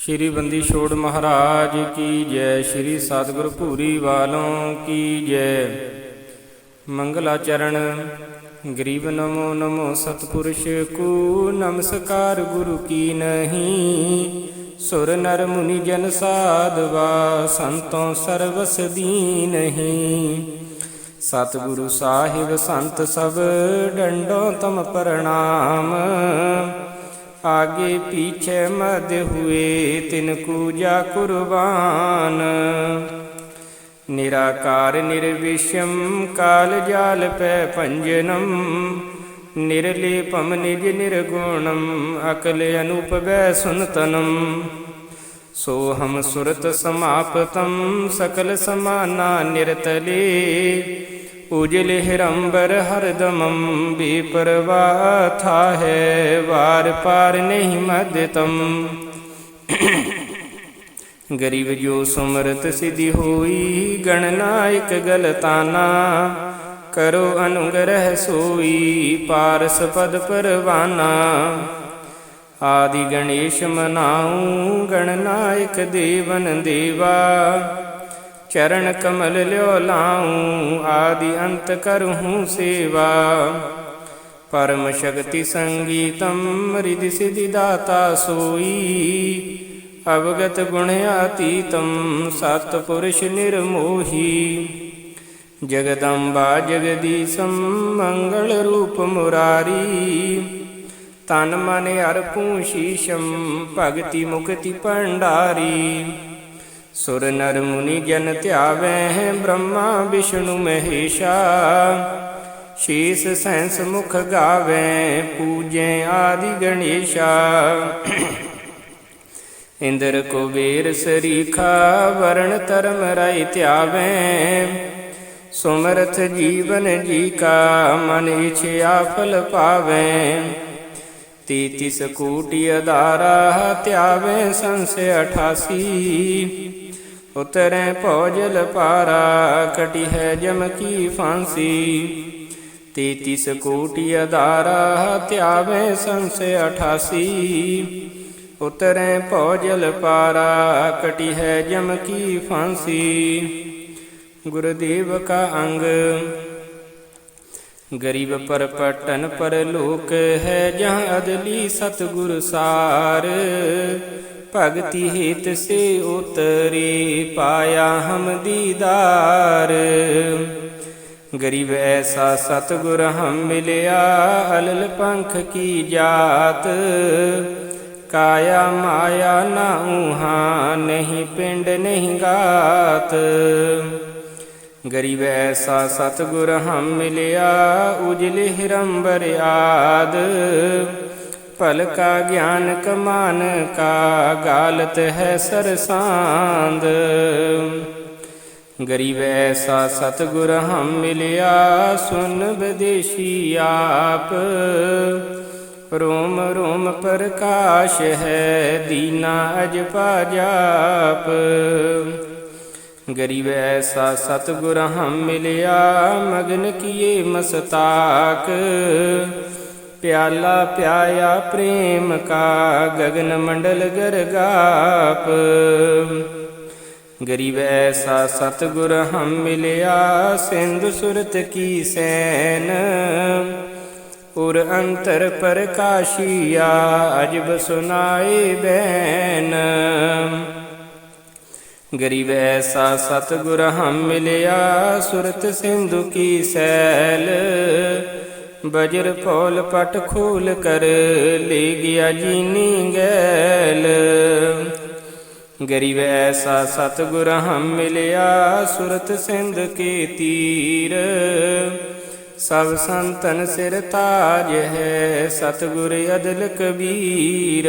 श्री बंदी छोड़ महाराज की जय। श्री सतगुरु भूरी वालों की जय। मंगलाचरण। गरीब नमो नमो सतपुरुष को नमस्कार गुरु की नहीं। सुर नर मुनि जन साधवा संतों सर्वस दीनहि। सतगुरु साहिब संत सब डंडों तम प्रणाम। आगे पीछे मध्य हुए तिनको जा कुर्बान। निराकार निर्विषम काल जाल पै पंजनम। निर्लेपम निज निर्गुणम अकल अनूप वै सुनतनम। सोहम सुरत समापतम सकल समाना निरतले। उजल हिरंबर हरदमम बेपरवाह था है वार पार नहीं मध्यतम। गरीब जो सुमरत सिद्धि होई गणनायक गलताना। करो अनुग्रह सोई पारस पद परवाना। आदि गणेश मनाऊं गणनायक देवन देवा। चरण कमल ल्यो लाऊं आदि अंत करहूँ सेवा। परम शक्ति संगीतम रिधि सिद्धि दाता सोई। अवगत गुणयातीतम सतपुरुष निर्मोही। जगदम्बा जगदीशम मंगल रूप मुरारी। तन मन अर्पूं शीशम भगति मुक्ति भंडारी। सुर नर मुनि जन त्यावे हैं ब्रह्मा विष्णु महेशा। शीस सहस मुख गावे पूजे आदि गणेशा। इंद्र कुबेर सरीखा वर्ण धर्म राय त्यावे। सुमरथ जीवन जी का मन इच्छा फल पावे। 33 कोटि अदारा त्यावे संशय 88। उतरे पौजल पारा कटी है जम की फांसी। 33 कोटि अदारा त्यावे संशय 88। उतरे पौजल पारा कटी है जम की फांसी। गुरुदेव का अंग। गरीब पर पटन पर लोक है जहाँ अदली सतगुरु सार। भगति हेत से उतरे पाया हम दीदार। गरीब ऐसा सतगुर हम मिलया अलल पंख की जात। काया माया ना ऊहा नहीं पिंड नहीं गात। गरीब ऐसा सतगुर हम मिलया उजल हिरंबर आद। पल का ज्ञान कमान का गालत है सरसांद। गरीब ऐसा सतगुर हम मिलया सुन विदेशी आप। रोम रोम प्रकाश है दीना अजपा जाप। गरीब ऐसा सतगुर हम मिलया मगन किए मस्ताक। प्याला प्याया प्रेम का गगन मंडल गरगाप। गरीब ऐसा सतगुर हम मिलया सिंधु सुरत की सैन। उर अंतर प्रकाशिया अजब सुनाए बैन। गरीब ऐसा सतगुर हम मिलया सुरत सिंधु की सैल। बजर पौल पट खोल कर ले गया जीनी गैल। गरीब ऐसा सतगुर हम मिलया सुरत सिंध के तीर। सब संतन सिर ताज है सतगुर अदल कबीर।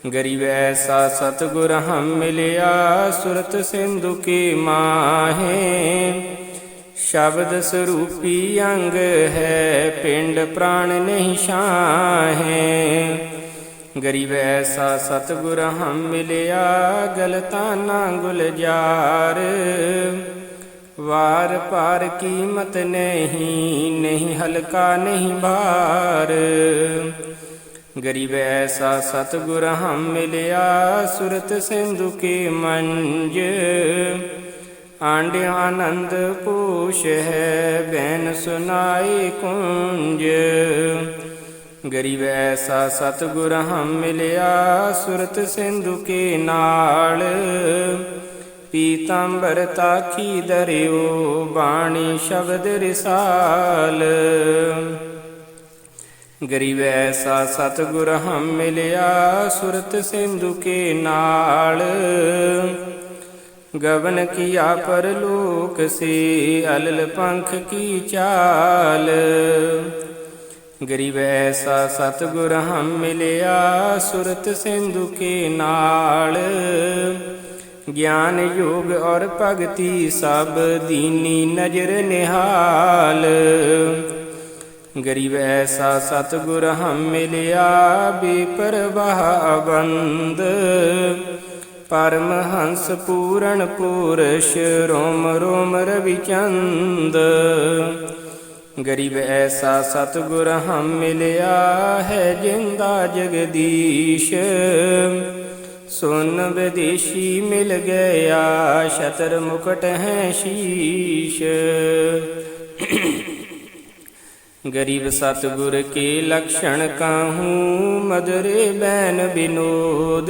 गरीब ऐसा सतगुर हम मिलया सुरत सिंधु के माहे। शब्द स्वरूपी अंग है पिंड प्राण नहीं शाहे। गरीब ऐसा सतगुर हम मिलया गलताना गुलजार। वार पार कीमत नहीं हल्का नहीं भार। गरीब ऐसा सतगुर हम मिलिया सुरत सिंधु के मंज। आंड्य आनंद पूष है बैन सुनाई कुंज। गरीब ऐसा सतगुर हम मिलिया सुरत सिंधु के नाल। पीतांबर ताखी दरियो बाणी शब्द रिसाल। गरीब ऐसा सतगुर हम मिलिया सुरत सिंधु के नाल। गगन किया परलोक से अलल पंख की चाल। गरीब ऐसा सतगुर हम मिलिया सुरत सिंधु के नाल। ज्ञान योग और भगति सब दीनी नजर निहाल। गरीब ऐसा सतगुर हम मिलिया बेपरवाह बंद। परमहंस पूरण पुरुष रोम रोम रविचंद। गरीब ऐसा सतगुर हम मिलिया है जिंदा जगदीश। सुन विदेशी मिल गया शतर मुकुट है शीश। गरीब सतगुर के लक्षण कहूँ मधुरे बैन विनोद।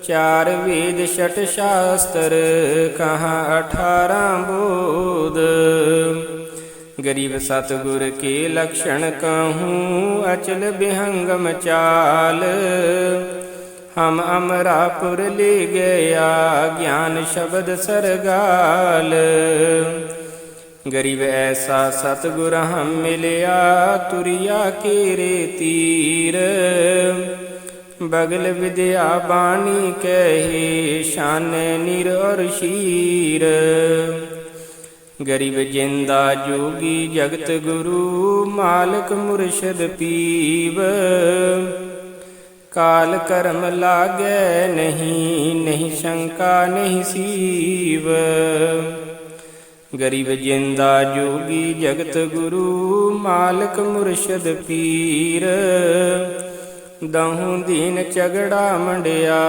चार वेद छठ शास्त्र कहाँ 18 बोध। गरीब सतगुर के लक्षण कहूँ अचल विहंगम चाल। हम अमरापुर ले गया ज्ञान शब्द सरगाल। गरीब ऐसा सतगुर हम मिलिया तुरिया के रे तीर। बगल विद्या बानी कहे शान नीर और शीर। गरीब जिंदा जोगी जगत गुरु मालक मुर्शद पीव। काल कर्म लागे नहीं शंका नहीं सीव। गरीब जिंदा जोगी जगत गुरु मालक मुर्शद पीर। दहूँ दीन झगड़ा मंडिया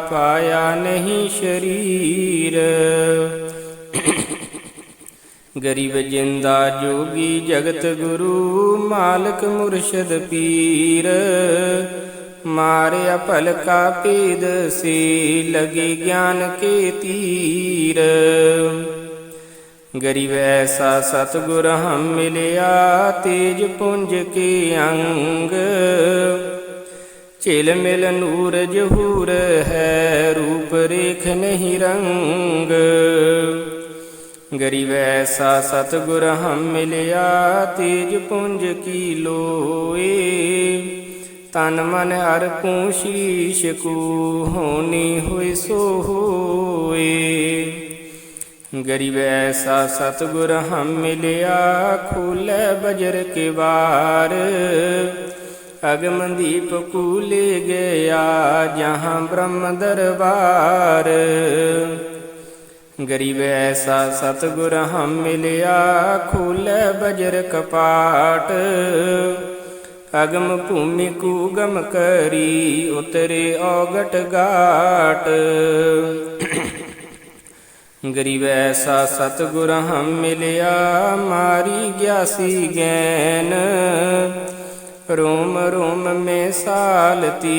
पाया नहीं शरीर। गरीब जिंदा जोगी जगत गुरु मालक मुर्शद पीर। मारे पल का पेद से लगे ज्ञान के तीर। गरीब ऐसा सतगुर हम मिलिया तेज पुंज के अंग। चिल मिल नूर जहूर है रूप रेख नहीं रंग। गरीब ऐसा सतगुर हम मिलिया तेज पुंज की लोए। तन मन अर्पूं शीश को होनी हुई सो होए। गरीब ऐसा सतगुर हम मिलिया खोले बजर के बार। अगम दीप को ले गया जहाँ ब्रह्म दरबार। गरीब ऐसा सतगुर हम मिलिया खोले बजर कपाट। अगम भूमि को गम करी उतरे औगट घाट। गरीब ऐसा सतगुर हम मिलिया मारी ग्यासी गैन। रोम रोम में सालती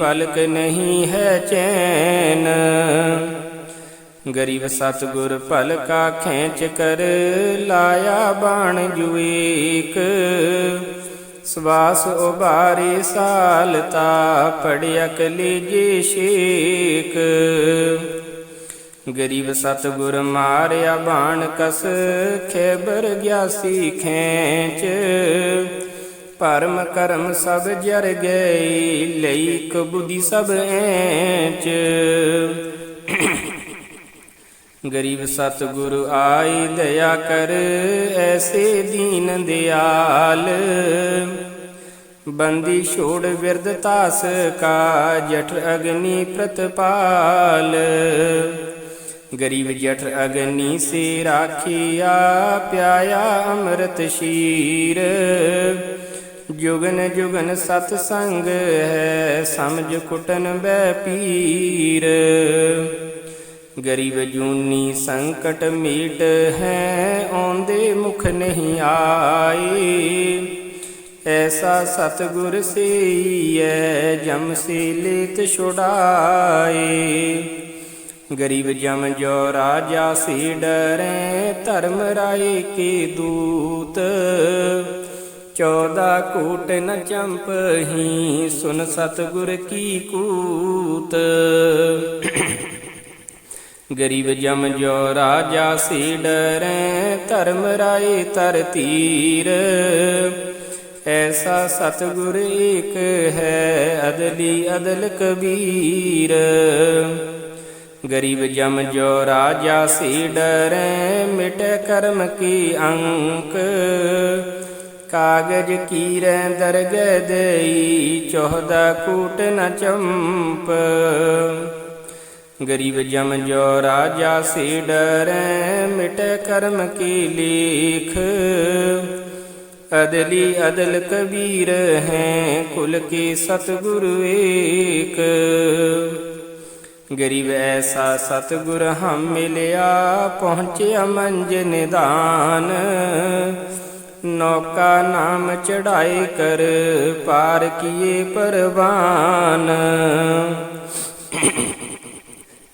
पलक नहीं है चैन। गरीब सतगुर पलका खींच कर लाया बाण जुएक। श्वास उबारे सालता पड़िया कलेजे शेक। गरीब सतगुर मारिया बाण कस खैबर ग्यासी खींच। परम कर्म सब जर गए लई कबुदी सब ऐंच। गरीब सतगुरु आई दया कर ऐसे दीन दयाल। बंदी छोड़ विरधतास का जठ अग्नि प्रतपाल। गरीब जठ अग्नि से राखिया प्याया अमृत शीर। जुगन जुगन सतसंग है, समझ कुटन बै पीर। गरीब जूनी संकट मीट है, औंदे मुख नहीं आए। ऐसा सतगुर से जम से लेत छुड़ाए। गरीब जम जो राजा से डरे, धर्म राय के दूत। 14 कोट न चंपही, सुन सतगुर की कूत। गरीब जम जो राजा से डरे, धर्म राय तर तीर। ऐसा सतगुर एक है, अदली अदल कबीर। गरीब जम जो राजा से डरे, मिटे कर्म के अंक। कागज कीरे दरगह दई, 14 कोट न चंप। गरीब जम जो राजा से डरे, मिटे कर्म के लेख। अदली अदल कबीर हैं, कुल के सतगुरु एक। गरीब ऐसा सतगुर हम मिलिया, पहुँचे मंज निदान। नौका नाम चढ़ाए कर, पार किए परवान।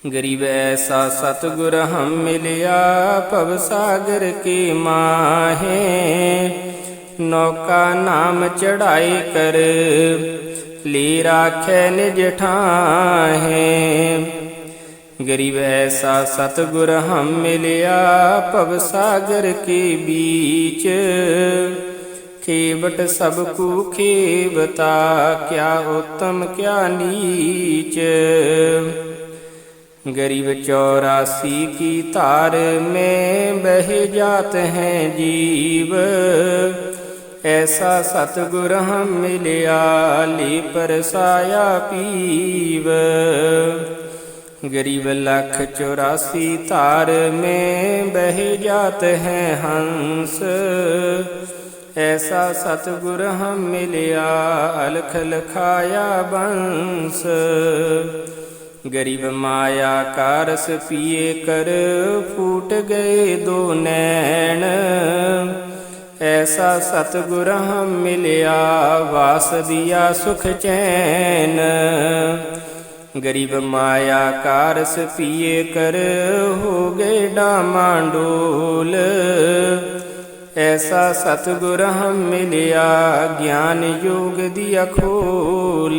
गरीब ऐसा सतगुर हम मिलिया, भव सागर के माहे। नौका नाम चढ़ाई कर, ले राखे निज ठाहे। गरीब ऐसा सतगुर हम मिलिया, भव सागर के बीच। खेवट सबको खेवता, क्या उत्तम क्या नीच। गरीब 84 की तार में बह जात हैं जीव। ऐसा सतगुर हम मिलिया, ले परसाया पीव। गरीब 184 तार में बह जात हैं हंस। ऐसा सतगुर हम मिलिया, अलख लखाया बंस। गरीब माया का रस पिए कर, फूट गए 2 नैन। ऐसा सतगुर हम मिलिया, वास दिया सुख चैन। गरीब माया का रस पिए कर, हो गए डामाडोल। ऐसा सतगुर हम मिलिया, ज्ञान योग दिया खोल।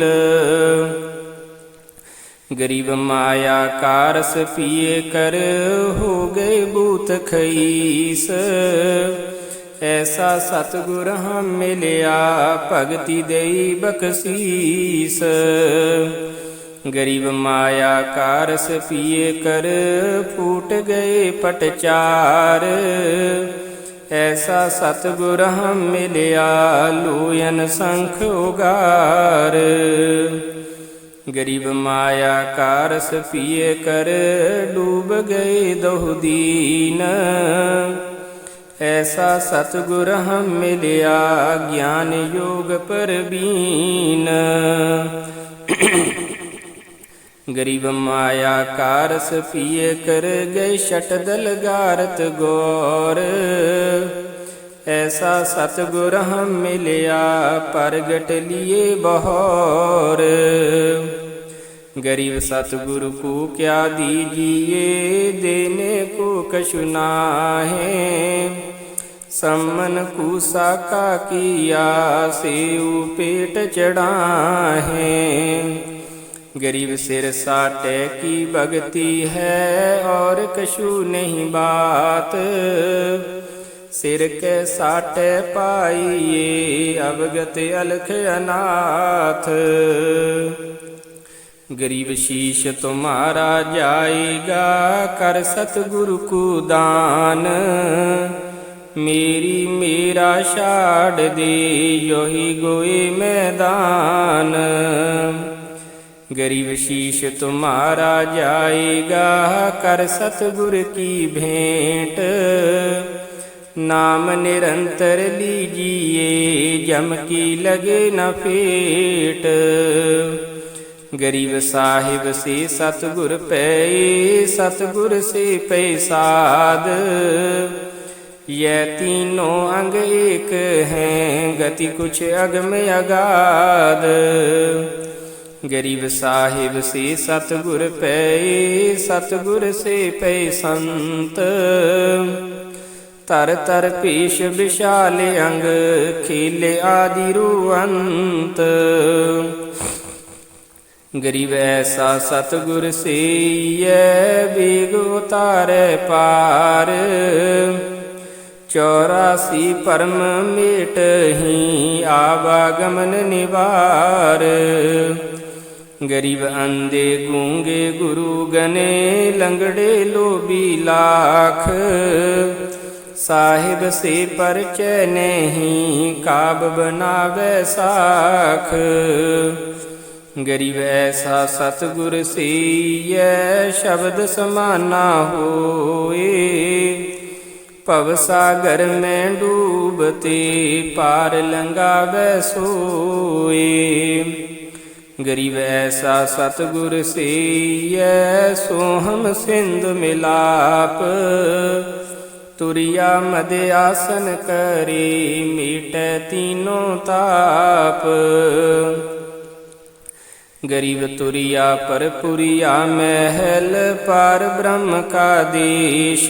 गरीब माया का रस पिए कर, हो गए भूत खईस। ऐसा सतगुर हम मिलिया, भगति देई बख्शीस। गरीब माया का रस पिए कर, फूट गए पटचार। ऐसा सतगुर हम मिलिया, लोयन शंख उगार। गरीब माया का रस पिए कर, डूब गए 2 दीन। ऐसा सतगुर हम मिलिया, ज्ञान योग परवीन। गरीब माया का रस पिए कर, गए शटदल गारत गौर। ऐसा सतगुर हम मिलिया, परगट लिए बहौर। गरीब सतगुरु को क्या दीजिए, देने को कछु नाहे। सम्मन कूसा का किया, सेऊ पेट चढ़ाहे। गरीब सिर साटे की भगति है, और कछु नहीं बात। सिर के साटे पाइए, अवगत अलख अनाथ। गरीब शीश तुम्हारा जाएगा, कर सतगुरु को दान। मेरी मेरा छाड़ दे, योही गोए मैदान। गरीब शीश तुम्हारा जाएगा, कर सतगुर की भेंट। नाम निरंतर लीजिए जम की लगे न फेट। गरीब साहिब से सतगुर पे सतगुर से पैसाद। यह तीनों अंग एक हैं गति कुछ अगम अगाध। गरीब साहिब से सतगुर पे सतगुर से पै संत। तर तर पेश विशाल अंग खेले आदि रुअंत। गरीब ऐसा सतगुर से यह बेग उतारे पार। 84 परम मेट ही आवागमन निवार। गरीब अंधे गूंगे गुरु गने लंगड़े लोभी लाख। साहिब से परिचय नहीं काब बनावे साख। गरीब ऐसा सतगुर से यह शब्द समाना होए। भव सागर में डूबते पार लंघावे सोए। गरीब ऐसा सतगुर से यह सोहम सिंध मिलाप। तुरिया मद आसन करे मीटे तीनों ताप। गरीब तुरिया पर पुरिया महल पार ब्रह्म का देश।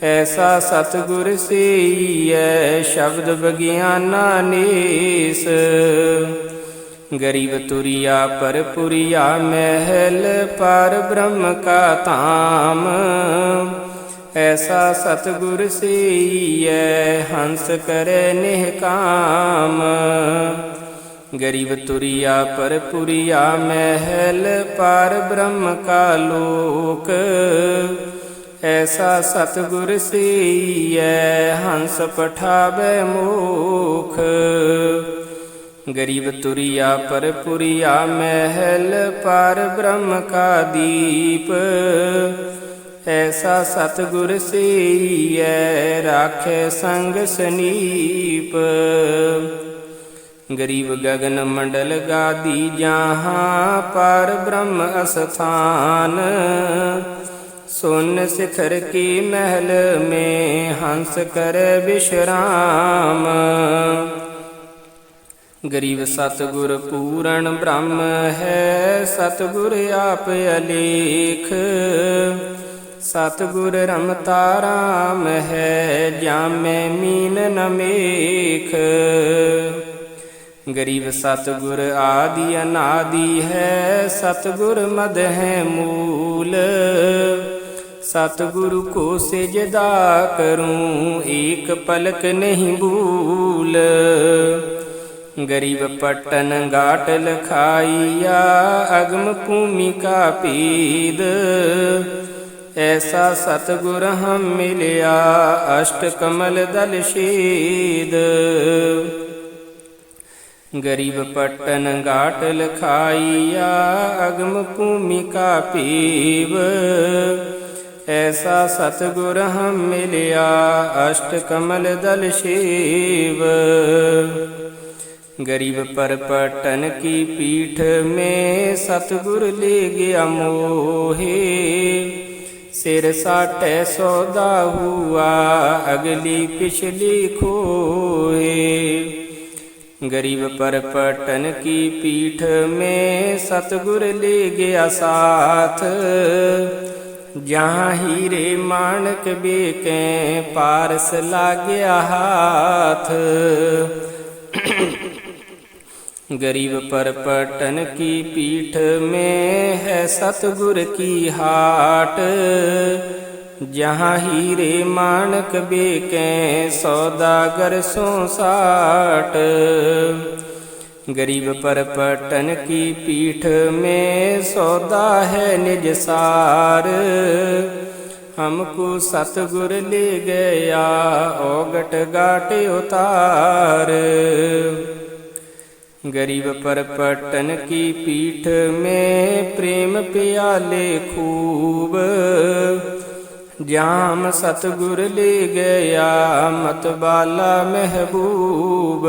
ऐसा सतगुर से यह शब्द बगियाना नेस। गरीब तुरिया पर पुरिया महल पार ब्रह्म का धाम। ऐसा सतगुर से यह हंस करे निहकाम। गरीब तुरिया पर पुरिया महल पार ब्रह्म का लोक। ऐसा सतगुर से यह हंस पठावे मोख। गरीब तुरिया पर पुरिया महल पार ब्रह्म का दीप। ऐसा सतगुर से यह राखे संग सनीप। गरीब गगन मंडल गादी जहाँ पार ब्रह्म अस्थान। सोन शिखर की महल में हंस करे विश्राम। गरीब सतगुर पूर्ण ब्रह्म है सतगुर आप अलेख। सतगुर रमता राम है जामे मीन न मेख। गरीब सतगुर आदि अनादि है सतगुर मद है मूल। सतगुरु को सिजदा करूं एक पलक नहीं भूल। गरीब पट्टन घाट लखाइया अगम भूमि का पीद। ऐसा सतगुर हम मिलिया अष्ट कमल दल शीद। गरीब पट्टन घाट लखाइया अगम भूमि का पीव। ऐसा सतगुर हम मिलिया अष्ट कमल दल शिव। गरीब पर पट्टन की पीठ में सतगुर ले गया मोहे। सिर साटे सौदा हुआ अगली पिछली खोए। गरीब पर पट्टन की पीठ में सतगुर ले गया साथ। जहाँ हीरे माणक बेके पारस ला गया हाथ। गरीब पर पट्टन की पीठ में है सतगुर की हाट। जहाँ हीरे माणक बेके सौदागर सो साठ। गरीब पर पट्टन की पीठ में सौदा है निज सार। हमको सतगुर ले गया ओगट घाट उतार। गरीब पर पट्टन की पीठ में प्रेम प्याले खूब। जाम सतगुर ले गया मतबाला महबूब।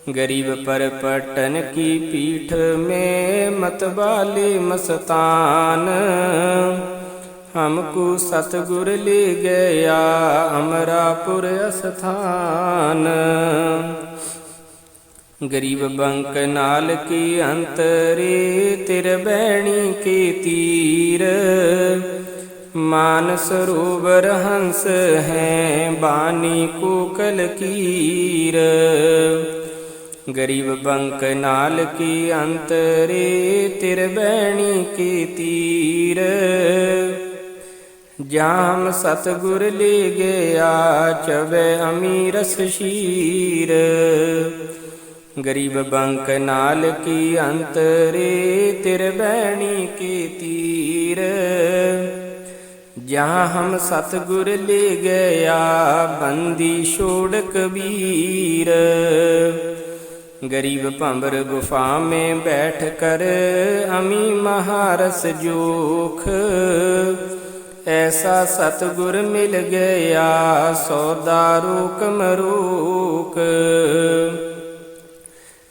गरीब पर पटन की पीठ में मतवाले मस्तान। हमको सतगुर ले गया अमरापुर स्थान। गरीब बंक नाल की अंतरे तिरबैणी के तीर। मान सरोवर हंस हैं बानी को कलकीर। गरीब बंक नाल की अंतरे तिरबैणी के तीर। जाम सतगुर ले गया चवे अमीरस शीर। गरीब बंक नाल की अंतरे तिरबैणी के तीर। जहाँ हम सतगुर ले गया बंदी छोड़ कबीर। गरीब पंबर गुफा में बैठ कर अमी महारस जोख। ऐसा सतगुर मिल गया सौदा रोक मरोक।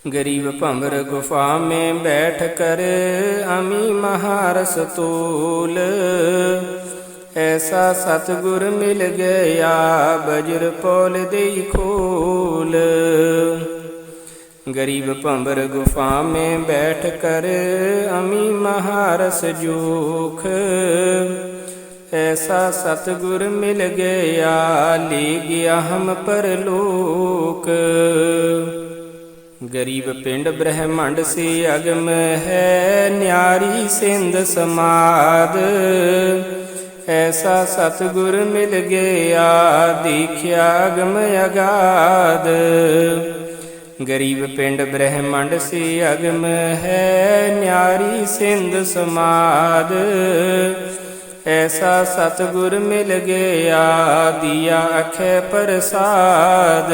गरीब पंबर गुफा में बैठ कर अमी महारस तोल। ऐसा सतगुर मिल गया बज्र पौल दे खोल। गरीब पंबर गुफा में बैठ कर अमी महारस जोख। ऐसा सतगुर मिल गया ले गया हम परलोक। गरीब पिंड ब्रह्मंड से अगम है न्यारी सिंध समाद। ऐसा सतगुर मिल गया देखिया अगम अगाध। गरीब पिंड ब्रह्मंड से अगम है न्यारी सिंध समाद। ऐसा सतगुर मिल गया दिया अखै प्रसाद।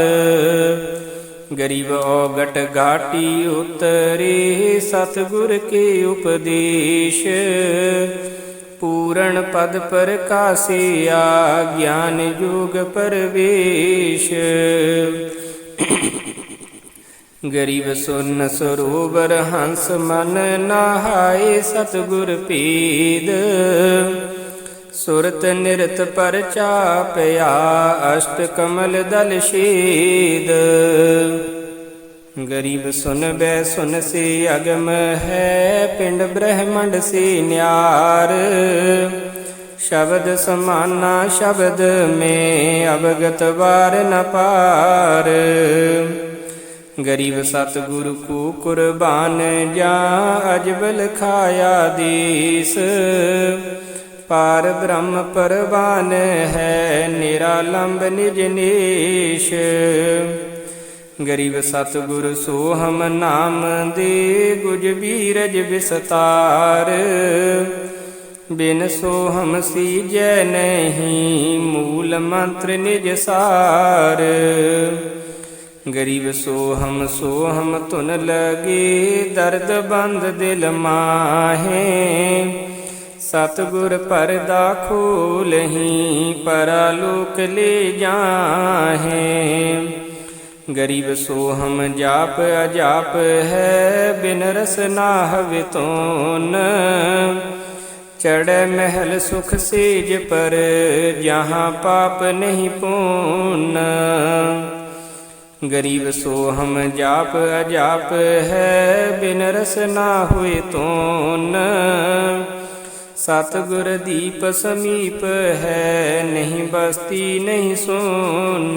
गरीब औगट घाटी उतरे सतगुर के उपदेश। पूर्ण पद पर कासिया ज्ञान योग परवेश। गरीब सुन सरोवर हंस मन नहाए सतगुर पेद। सुरत निरत पर चापया अष्ट कमल दल शेद। गरीब सुन बै सुन से अगम है पिंड ब्रह्मंड से न्यार। शब्द समाना शब्द में अवगत बार न पार। गरीब सतगुरु को कुर्बान जा अजबल खाया देश। पार ब्रह्म परवान है निरालंब निज नेश। गरीब सतगुरु सोहम नाम दे गुज बीरज विस्तार। बिन सोहम सीजै नहीं मूल मंत्र निज सार। गरीब सोहम सोहम तुन लगे दर्द बंद दिल माहे। सतगुर परदा खोलही परालोक ले जाहे। गरीब सोहम जाप अजाप है बिन रस ना हवे तोन। चढ़े महल सुख सेज पर जहाँ पाप नहीं पून। गरीब सोहम जाप अजाप है बिन रस ना हुए तोन। सतगुर दीप समीप है नहीं बस्ती नहीं सुन।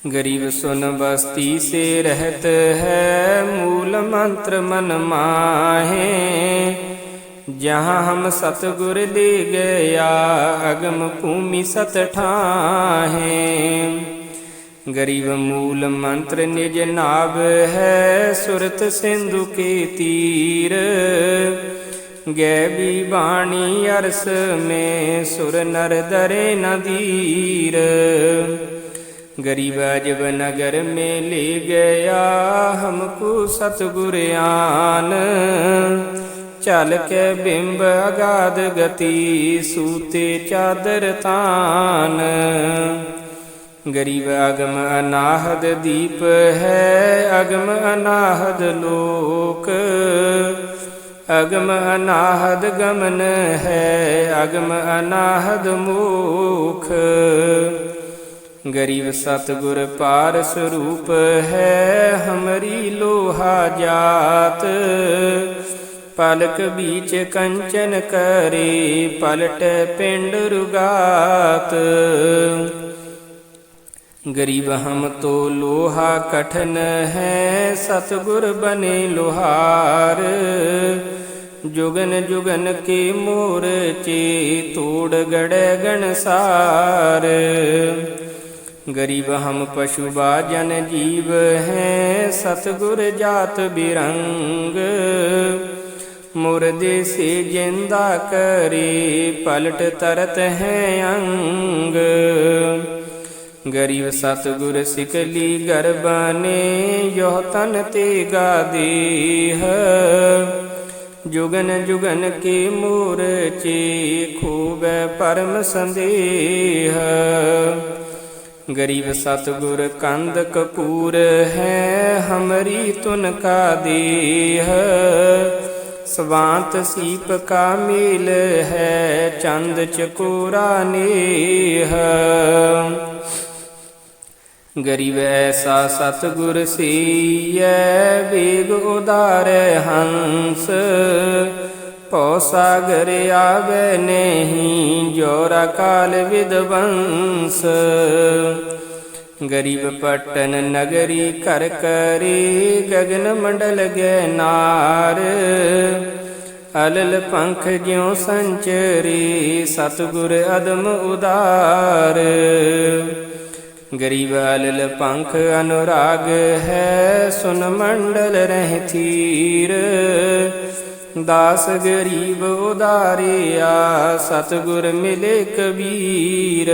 गरीब सुन बस्ती से रहत है मूल मंत्र मन माहे। जहाँ हम सतगुर ले गया अगम भूमि सत ठाहे। गरीब मूल मंत्र निज नाभ है सुरत सिंधु के तीर। गैबी बाणी अरस में सुर नर दरे नदीर। गरीब अजब नगर में ले गया हमको सतगुर आन। ਝਲ ਕੇ ਬਿੰਬ ਅਗਾਧ ਗਤੀ, ਸੂਤੇ ਚਾਦਰ ਤਾਨ। ਗਰੀਬ ਅਗਮ ਅਨਾਹਦ ਦੀਪ ਹੈ, ਅਗਮ ਅਨਾਹਦ ਲੋਕ। ਅਗਮ ਅਨਾਹਦ ਗਮਨ ਹੈ, ਅਗਮ ਅਨਾਹਦ ਮੋਖ। ਗਰੀਬ ਸਤਿਗੁਰ ਪਾਰ ਸਰੂਪ ਹੈ, ਹਮਰੀ ਲੋਹਾ ਜਾਤ। ਪਲਕ ਬੀਚ ਕੰਚਨ ਕਰੇ, ਪਲਟ ਪਿੰਡ ਰੁਗਾਤ। गरीब हम तो लोहा कठन है, सतगुर बने लोहार। जुगन जुगन के मोर्चे, तोड़ गड़े गणसार। गरीब हम पशु बाजन जीव हैं, सतगुर जात बिरंग। मुर्दे से जिंदा करे, पलट तरत है अंग। गरीब सतगुर सिकली गर्बाने, यो तन तेगा देह। जुगन जुगन के मोर्चे, खूब परम संदेह। गरीब सतगुर कंद कपूर है, हमरी तुन का देह। स्वांत सीप का मेल है, चंद चकोरा नेह। गरीब ऐसा सतगुर सीय, बेग उदारे हंस। पौ सागर आवे नहीं, जोरा काल विध्वंस। गरीब पट्टन नगरी कर करे, गगन मंडल गैनार। अलल पंख ज्यों संचरी, सतगुर अदम उदार। गरीब अलल पंख अनुराग है, सुन मंडल रह थीर। दास गरीब उदारिया, सतगुर मिले कबीर।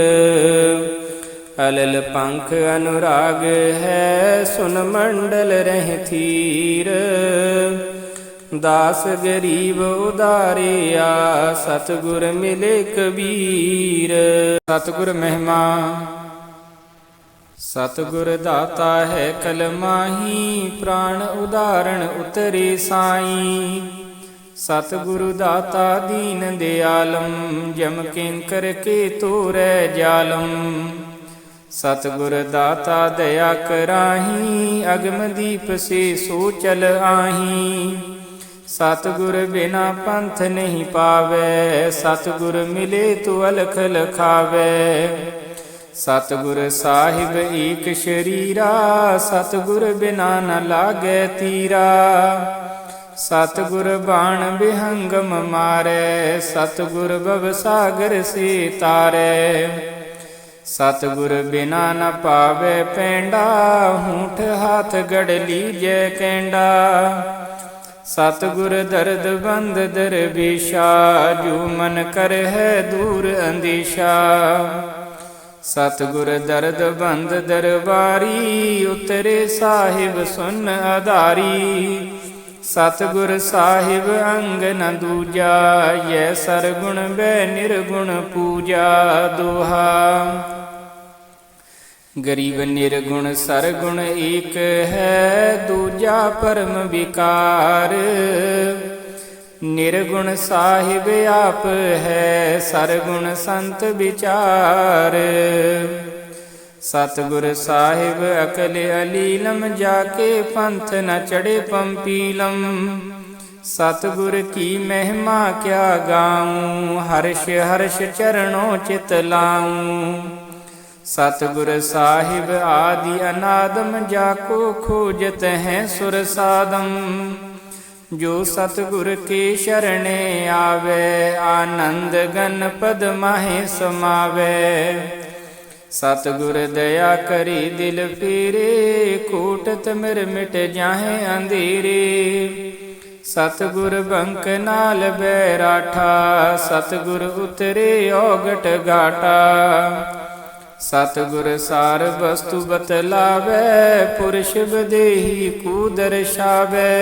अलल पंख अनुराग है, सुन मंडल रह थीर। दास गरीब उदारिया, सतगुर मिले कबीर। सतगुर महिमा। सतगुर दाता है कल माही, प्राण उदाहरण उतरे साई। सतगुरु दाता दीन दयालम, जम किंकर के तोरै जालम। सतगुर दाता दया कराही, अगम दीप से सो चल आही। सतगुर बिना पंथ नहीं पावे, सतगुर मिले तो अलख लखावे। सतगुर साहिब एक शरीरा, सतगुर बिना न लागे तीरा। सतगुर बाण बिहंगम मारे, सतगुर भवसागर से तारे। सतगुर बिना न पावे पेंडा, हूठ हाथ गढ़ लीजे केंडा। सतगुर दर्द बंद दरवेशा, जो मन कर है दूर अंदेशा। सतगुर दर्द बंद दरबारी, उतरे साहिब सुन आधारी। सतगुर साहिब अंग न दूजा, ये सरगुण बै निर्गुण पूजा दोहा। गरीब निर्गुण सरगुण एक है, दूजा परम विकार। निर्गुण साहिब आप है, सरगुण संत विचार। सतगुर साहिब अकल अलीलम, जाके पंथ न चढ़े पंपीलम। सतगुर की महिमा क्या गाऊं, हर्ष हर्ष चरणों चित लाऊं। सतगुर साहिब आदि अनादम, जाको खोजत हैं सुर सादम। जो सतगुर के शरणे आवे, आनंद गन पद माहे समावे। सतगुर दया करी दिल फेरे, कोटत मिर मिट जाहे अंधेरे। सतगुर बंक नाल बैराठा, सतगुर उतरे औगट घाटा। सतगुर सार वस्तु बतलावे, पुरुष बदेही कू दर्शावे।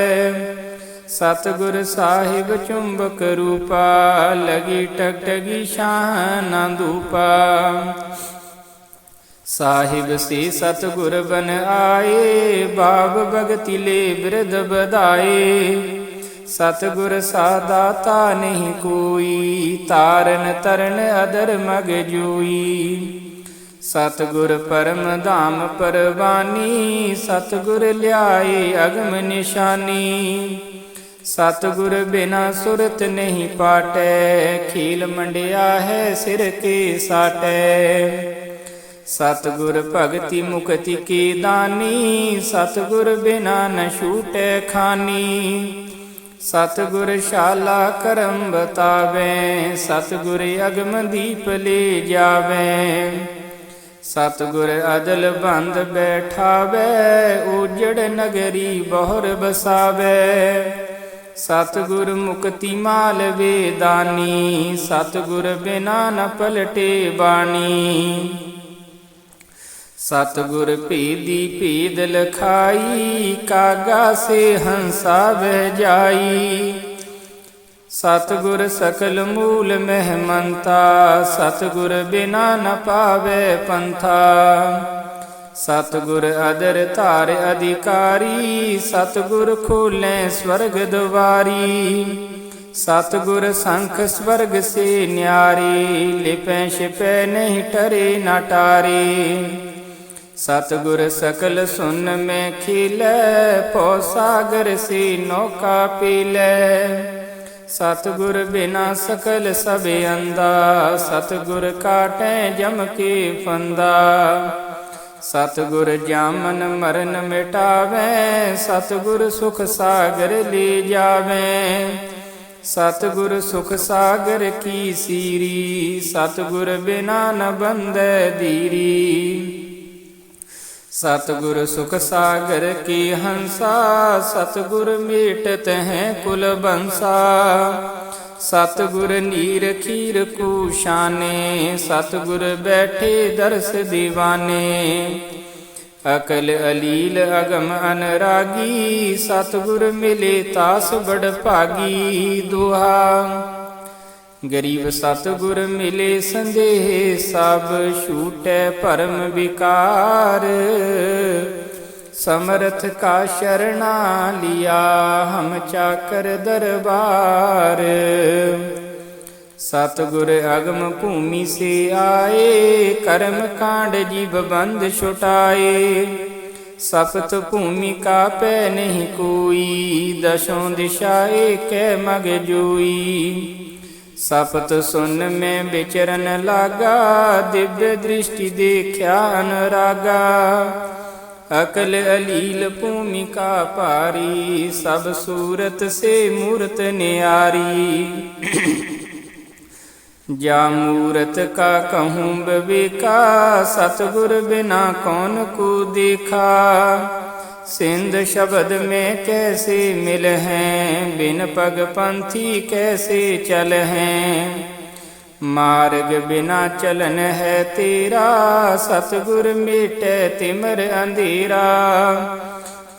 सतगुर साहिब चुंबक रूपा, लगी टगटगी शाह ना धूपा। साहिब से सतगुर बन आए, बाब भगति ले बिरद बधाए। सतगुर सादाता नहीं कोई, तारन तरन अदर मग जोई। सतगुर परम धाम परवानी, सतगुर ल्याए अगम निशानी। सतगुर बिना सुरत नहीं पाटै, खील मंडिया है सिर के साटै। सतगुर भगति मुक्ति के दानी, सतगुर बिना न छूटै खानी। सतगुर शाला करम बतावे, सतगुर अगम दीप ले जावे। सतगुर अदल बंद बैठावे, उजड़ नगरी बहुर बसावे। सतगुर मुक्ति माल वेदानी, सतगुर बिना न पलटे बानी। सतगुर भेदी भेद लखाई, कागा से हंसा बह जाई। सतगुर सकल मूल महमंता, सतगुर बिना न पावे पंथा। सतगुर अदर तार अधिकारी, सतगुर खोले स्वर्ग द्वारी। सतगुर शंख स्वर्ग से न्यारे, लिपै छिपै नहीं टरे न टारे। सतगुर सकल सुन में खिलै, पौ सागर से नौका पीलै। सतगुर बिना सकल सब अंधा, सतगुर काटै जम के फंदा। सतगुर जामन मरण मिटावे, सतगुर सुख सागर ले जावे। सतगुर सुख सागर की सीरी, सतगुर बिना न बंदै धीरी। सतगुर सुख सागर की हंसा, सतगुर मेटत हैं कुल बंसा। सतगुर नीर खीर कुशाने, सतगुर बैठे दर्श दीवाने। अकल अलील अगम अनरागी, सतगुर मिले तास बड़ भागी। दोहा गरीब सतगुर मिले संदेह सब, छूटै परम विकार। समर्थ का शरणा लिया, हम चाकर दरबार। सतगुर अगम भूमि से आए, कर्म कांड जीव बंद छुटाए। सप्त भूमि का पै नहीं कोई, दशों दिशा एकै मग जोई। सप्त सुन में विचरन लागा, दिव्य दृष्टि देखा अनुरागा। अकल अलील भूमिका पारी, सब सूरत से मूरत न्यारी। जा मूरत का कहूँ विवेका, सतगुर बिना कौन को देखा। सिंध शब्द में कैसे मिल हैं, बिन पग पंथी कैसे चल हैं। मार्ग बिना चलन है तेरा, सतगुर मिटे तिमर अंधेरा।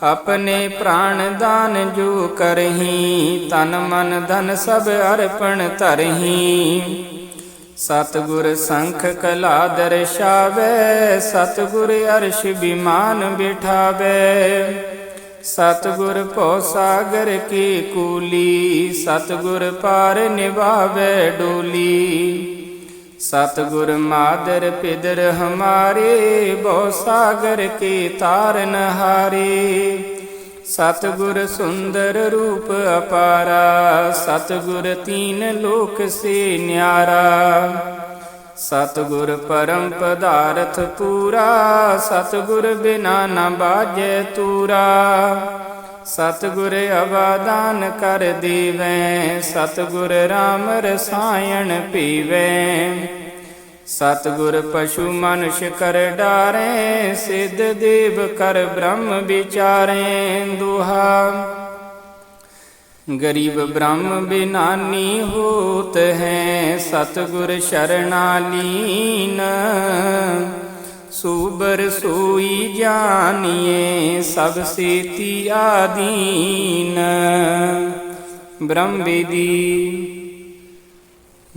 अपने प्राण दान जो करही, तन मन धन सब अर्पण तरही। सतगुर शंख कला दर्शावे, सतगुर अर्श विमान बिठावे। सतगुर पौ सागर के कूली, सतगुर पार निभावे डोली। सतगुर मादर पिदर हमारे, बहु सागर के तार नहारे। सतगुर सुंदर रूप अपारा, सतगुर तीन लोक से न्यारा। सतगुर परम पदार्थ पूरा, सतगुर बिना न बाजै तूरा। सतगुर अवादान कर देवें, सतगुर राम रसायन पीवें। सतगुर पशु मनुष्य कर डारें, सिद्ध देव कर ब्रह्म विचारें। दोहा गरीब ब्रह्म बिनानी होत हैं, सतगुर शरणालीन। सुबर सोई जानिए, सबसे तियादीन। ब्रह्म वेदी।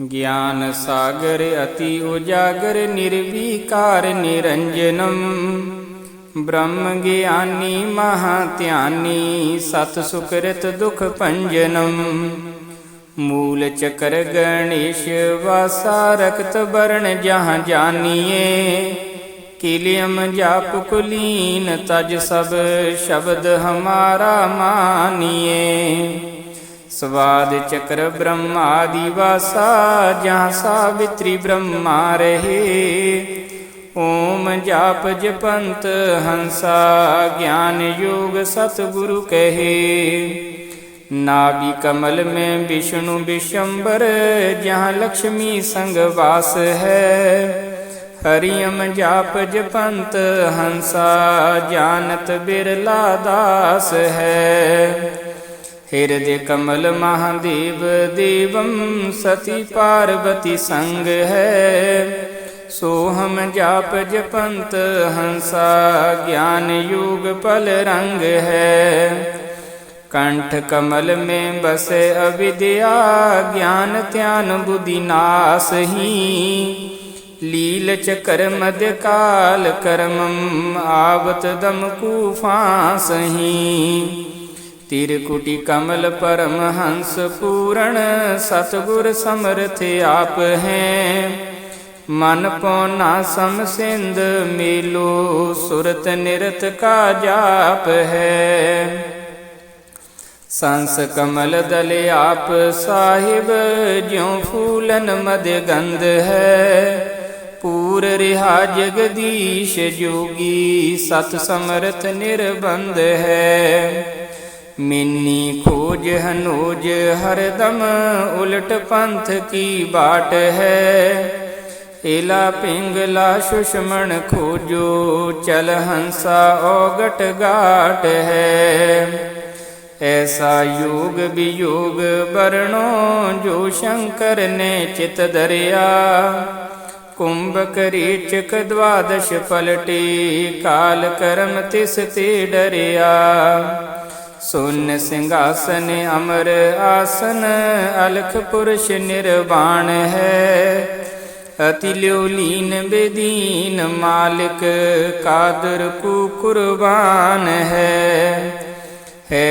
ज्ञान सागर अति उजागर निर्विकार निरंजनम। ब्रह्म ज्ञानी महात्यानी सत सुकृत दुख पंजनम। मूल चक्र गणेश वासा रक्त वर्ण जहाँ जानिए। किलियम जाप कुलीन तज सब शब्द हमारा मानिए। स्वाद चक्र ब्रह्मादि वासा जहाँ सावित्री ब्रह्मा रहे। ओम जाप जपंत हंसा ज्ञान योग सतगुरु कहे। नाभि कमल में विष्णु विशंबर जहाँ लक्ष्मी संग वास है। हरियम जाप जपंत हंसा जानत बिरला दास है। हृदय कमल महादेव देवम सती पार्वती संग है। सोहम जाप जपंत हंसा ज्ञान योग पल रंग है। कंठ कमल में बसे अविद्या ज्ञान त्यान बुद्धि नाश ही। लील चक्र मध्य काल कर्मम आवत दम कुफांस ही। तिरकुटी कमल परम हंस पूर्ण सतगुर समर्थ आप हैं। मन पौना सम सिंध मेलो सुरत निरत का जाप है। संस कमल दल आप साहिब ज्यों फूलन मध्य गंध है। पूर रिहा जगदीश जोगी सत समर्थ निर्बंध है। मिन्नी खोज हनोज हरदम उलट पंथ की बाट है। इला पिंगला सुषमण खोजो चल हंसा औगट गाट है। ऐसा योग वियोग वर्णों जो शंकर ने चित दरिया। कुंभक रेचक द्वादश पलटे काल कर्म तिस ते डरिया। सुन सिंहासन अमर आसन अलख पुरुष निर्वाण है। अति ल्योलीन बेदीन मालिक कादर कुर्बान है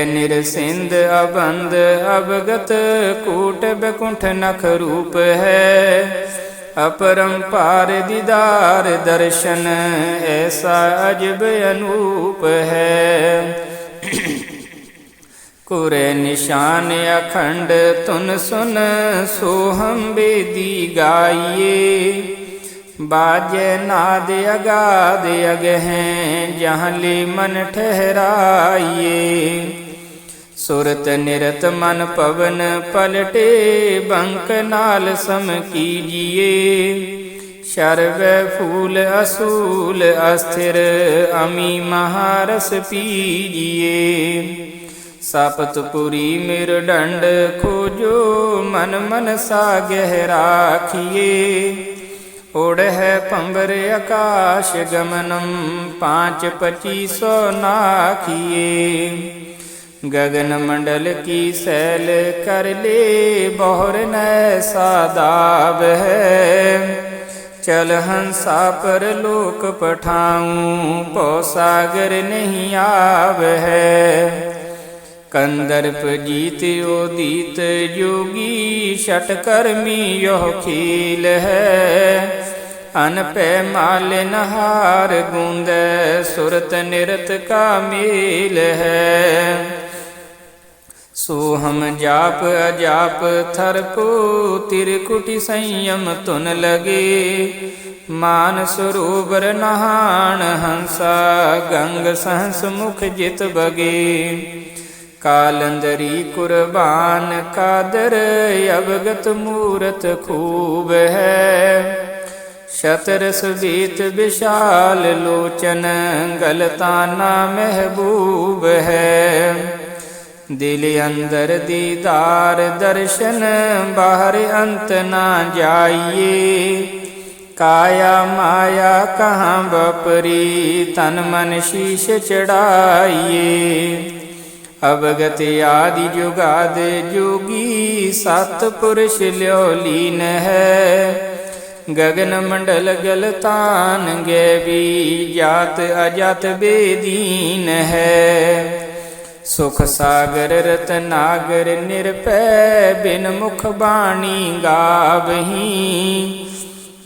निरसिंध अबंध अवगत कूट बैकुंठ नख रूप है। अपरंपार दीदार दर्शन ऐसा अजब अनूप है। कुरे निशान अखंड तुन सुन सोहम बेदी गाइए। बाजे नाद अगाध अग हैं जहाँ ले मन ठहराइए। सुरत निरत मन पवन पलटे बंक नाल सम कीजिए। शर्व फूल असूल अस्थिर अमी महारस पीजिए। सपतपुरी मेरुदंड खोजो मन मन सा गहराखिए। उड़ है पंबर आकाश गमनम 5-25 नाखिए। गगन मंडल की सैल कर ले बहुर नैसा दाब है। चल हंसा पर लोक पठाऊं पौ सागर नहीं आब है। कंदर्प जीत उदित योगी षटकर्मी यह खेल है। अनपै माल नहार गूंद सुरत निरत का मेल है। सोहम जाप अजाप थरको तिरकुटी संयम तुन लगे। मान सरोवर नहान हंसा गंग सहस मुख जित बगे। कालंदरी कुर्बान कादर अवगत मूरत खूब है। शतरस बीत विशाल लोचन गलताना महबूब है। दिल अंदर दीदार दर्शन बाहर अंत ना जाइए। काया माया कहाँ बपरी तन मन शीश चढ़ाइए। अवगत आदि जुगाद जोगी सतपुरुष ल्यो लीन है। गगन मंडल गलतान गैबी जात अजात बेदीन है। सुख सागर रतनागर निरपै बिन मुख बाणी गावहीं।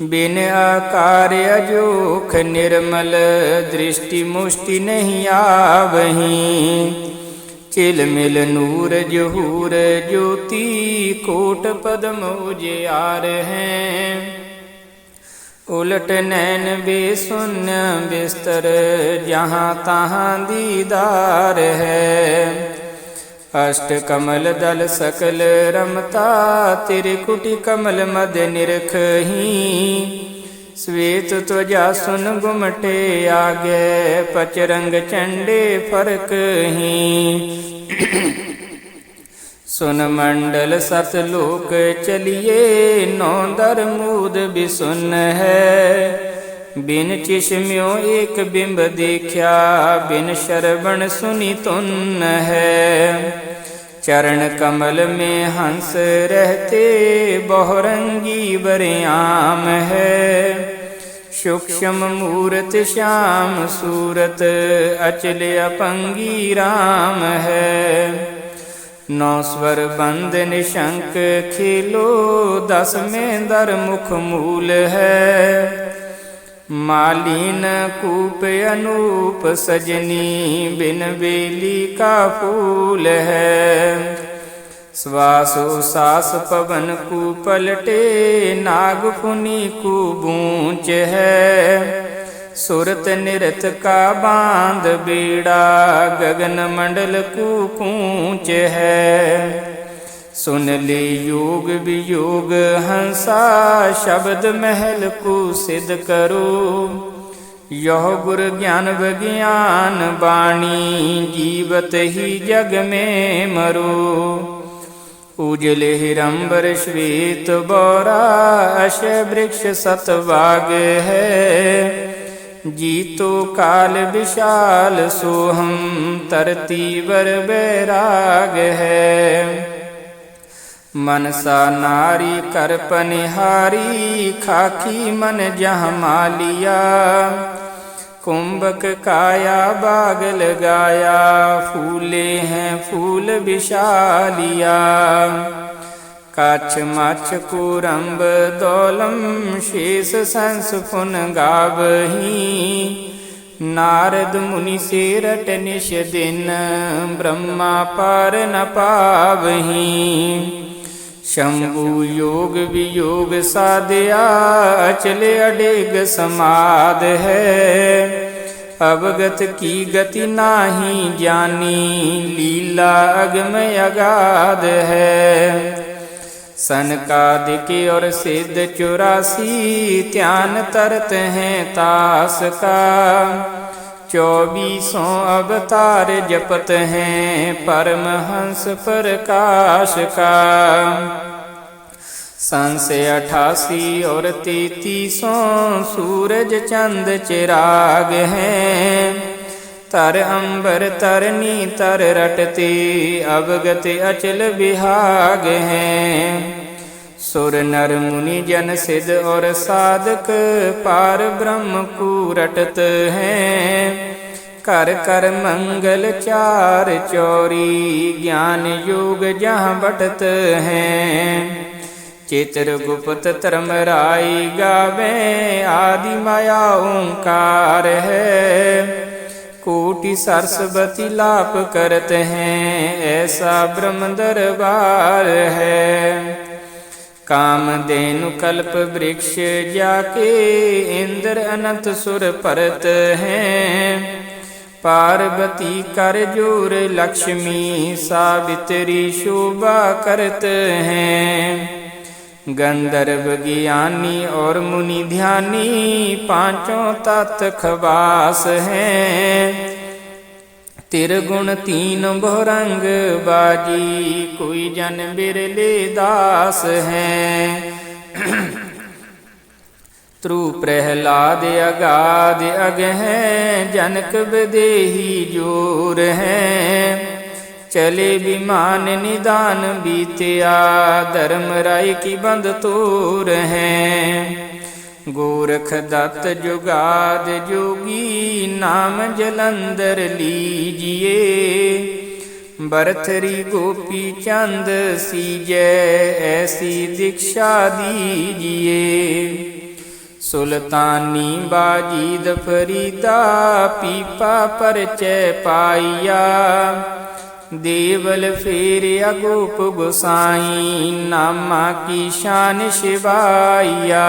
बिन आकार अजोख निर्मल दृष्टि मुष्टि नहीं आवहीं। चिल मिल नूर जहूर ज्योति कोट पद्म उजियार हैं। उलट नैन बेसुन्य बिस्तर जहाँ तहाँ दीदार है। अष्ट कमल दल सकल रमता त्रिकुटी कमल मद निरखहीं। श्वेत त्वजा सुन गुमटे आगे पचरंग चंडे फरक ही। सुन मंडल सतलोक चलिए नौ दर मूद बिसुन है। बिन चिश्म्यों एक बिंब देखा बिन शरवण सुनी तुन है। चरण कमल में हंस रहते बहुरंगी बरयाम है। सूक्ष्म मूरत श्याम सूरत अचल अपंगी राम है। नौ स्वर बंद निशंक खेलो 10 में दर मुख मूल है। मालिन कूप अनूप सजनी बिन बेली का फूल है। श्वासो सास पवन को पलटे नाग फुनी को बूंच है। सुरत निरत का बांध बेड़ा गगन मंडल को कूंच है। सुन ले योग वियोग हंसा शब्द महल को सिद्ध करो। यह गुर ज्ञान विज्ञान वाणी जीवत ही जग में मरो। उजले हिरंबर श्वेत बौरा अश वृक्ष सतवाग है। जीतो काल विशाल सोहम तरती वर बैराग है। मनसा नारी कर पनिहारी खाकी मन जहाँ मालिया। कुंभक काया बाग लगाया फूले हैं फूल विशालिया। काछ माछ कुरम्ब दौलम शेष संस पुन गावहीं। नारद मुनि से रट निश दिन ब्रह्मा पार न पावहीं। शंभु योग वियोग साधया अचले अडेग समाद है। अवगत की गति नाही जानी लीला अगम अगाध है। सनकादिक और सिद्ध 84 ध्यान तरत हैं तास का। 24 अवतार जपत हैं परमहंस प्रकाश का। संशय 88 और 33 सूरज चंद चिराग हैं। तर अंबर तरनी तर रटते अवगत अचल विहाग हैं। सुर नर मुनि जन सिद्ध और साधक पार ब्रह्म को रटत हैं। कर कर मंगल 4 चौरी ज्ञान योग जहाँ बटत हैं। चित्रगुप्त धर्मराई गावे आदि माया ओंकार है। कोटि सरस्वती लाप करत हैं ऐसा ब्रह्म दरबार है। कामधेनु कल्प वृक्ष जाके इंद्र अनंत सुर परत हैं। पार्वती कर जोर लक्ष्मी सावित्री शोभा करत हैं। गंधर्व ज्ञानी और मुनि ध्यानी 5 तत्व खवास हैं। तिरगुण 3 बहुरंग बाजी कोई जन बिरले दास हैं। त्रु प्रहलाद अगाध अग हैं जनक विदेही जोर हैं। चले विमान निदान बीतिया, धर्म राय की बंद तोर हैं। गोरख दत्त जुगाद जोगी, नाम जलंधर लीजिए। भरथरी गोपी चंद सीजै, ऐसी दीक्षा दीजिए। सुल्तानी बाजीद फरीदा, पीपा परचय पाइया। देवल फेरिया गोप गोसाई, नामा की शान शिवाइया।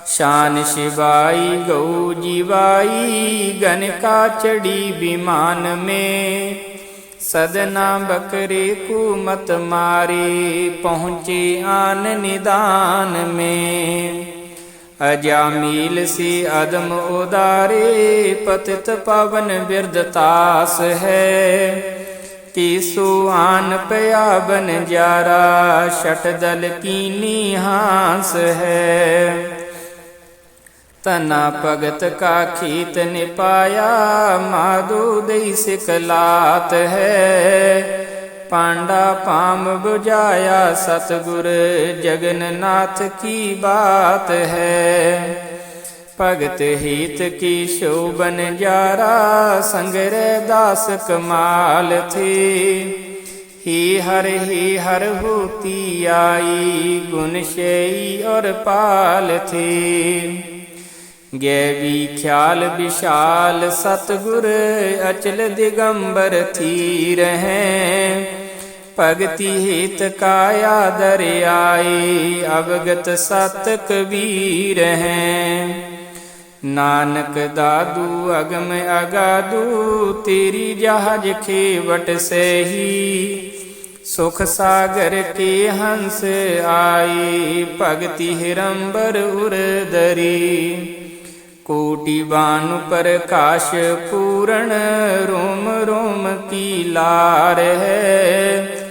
शान शिवाई गौ जीवाई, गनका चढ़ी विमान में। सदना बकरे को मत मारे, पहुँचे आन निदान में। अजामील से अदम उदारे, पतित पावन बिरदतास है। तीसो आन पया बन जारा, शटदल कीनी हास है। तना भगत का खेत निपाया, माधो दई सिकलात है। पांडा पाम बुझाया, सतगुर जगन्नाथ की बात है। भगत हित की शोभन जारा, संग्रह दास कमाल थे। ही हर होती आई, गुणशयी और पाल थे। गैवी ख्याल विशाल सतगुर, अचल दिगंबर थीर हैं। भगति हित काया दरियाए, अवगत सत कबीर हैं। नानक दादू अगम अगादू, तेरी जहाज खेवट से ही। सुख सागर के हंस आए, भगति हिरंबर उरदरी। कोटि बानु प्रकाश पूरण, रोम रोम की लार है।